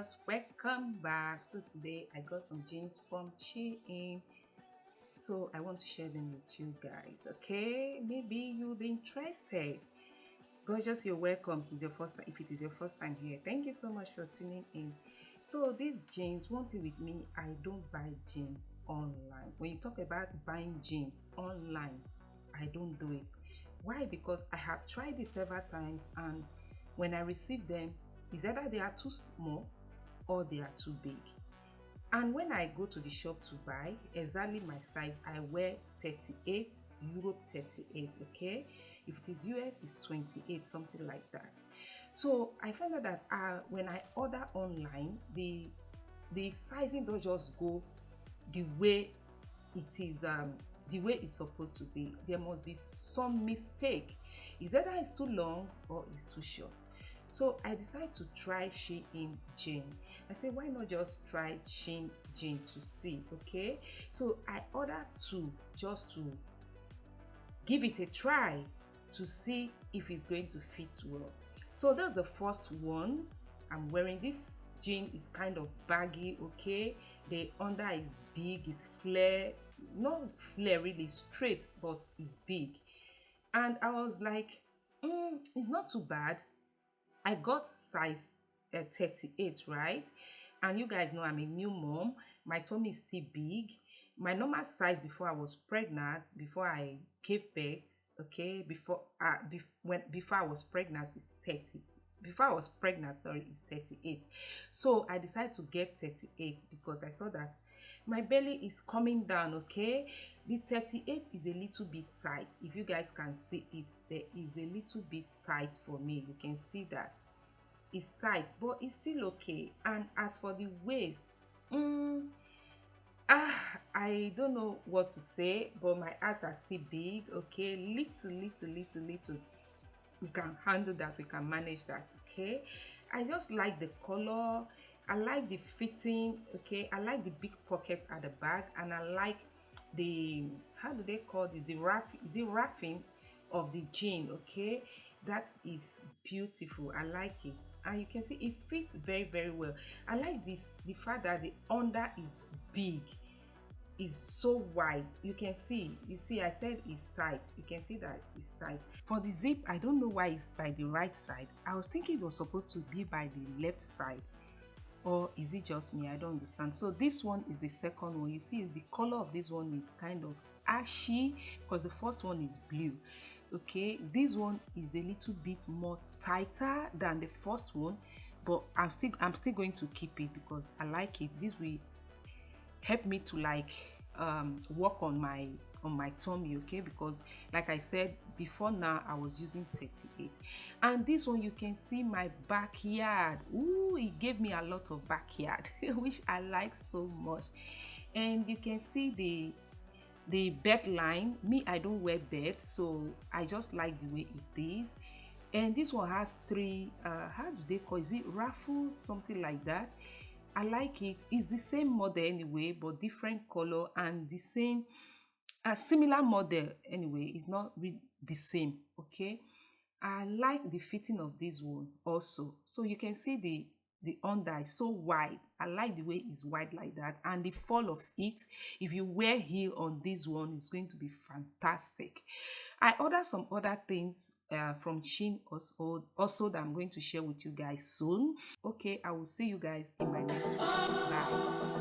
viewers, welcome back. So today I got some jeans from Shein, so I want to share them with you guys. Okay, maybe you'll be interested. Gorgeous, you're welcome. If it is your first time here, thank you so much for tuning in. So these jeans, one thing with me, I don't buy jeans online. When you talk about buying jeans online, I don't do it. Why? Because I have tried it several times, and when I receive them, it's either they are too small or they are too big. And when I go to the shop to buy exactly my size, I wear 38, Europe 38, okay? If it is US, it's 28, something like that. So I found out that when I order online, the sizing don't just go the way it is the way it's supposed to be. There must be some mistake. It's either it's too long or it's too short. So I decided to try Shein Jean. I said, why not just try Shein Jean to see? Okay, so I ordered two just to give it a try to see if it's going to fit well. So that's the first one. I'm wearing this jean is kind of baggy, okay? The under is big, is flare, not flare really straight, but it's big. And I was like, it's not too bad. I got size 38, right? And you guys know I'm a new mom. My tummy is still big. My normal size before I was pregnant, before I gave birth, okay, before I was pregnant is 30. Before I was pregnant, sorry, is 38. So I decided to get 38 because I saw that my belly is coming down, okay? The 38 is a little bit tight. If you guys can see it, there is a little bit tight for me. You can see that it's tight, but it's still okay. And as for the waist, I don't know what to say, but my ass are still big, okay? Little. We can handle that, we can manage that, okay? I just like the color, I like the fitting, okay? I like the big pocket at the back, and I like the, how do they call it, the wrapping of the jean, okay? That is beautiful. I like it, and you can see it fits very well. I like this, the fact that the under is big, is so wide. You can see, you see, I said it's tight. You can see that it's tight. For the zip, I don't know why it's by the right side. I was thinking it was supposed to be by the left side, or is it just me? I don't understand. So this one is the second one. You see, the color of this one is kind of ashy because the first one is blue. Okay, this one is a little bit more tighter than the first one, but I'm still going to keep it because I like it. This will help me to like work on my tummy, okay? Because like I said before, now I was using 38, and this one you can see my backyard. Ooh, it gave me a lot of backyard which I like so much. And you can see the belt line. Me, I don't wear belt, so I just like the way it is. And this one has three how do they call it? Is it raffle, something like that? I like it. It's the same model anyway, but different color, and the same similar model anyway. It's not really the same, okay? I like the fitting of this one also. So you can see the under is so wide. I like the way it's wide like that, and the fall of it, if you wear heel on this one, it's going to be fantastic. I ordered some other things from Shein also that I'm going to share with you guys soon. Okay, I will see you guys in my next video. Bye.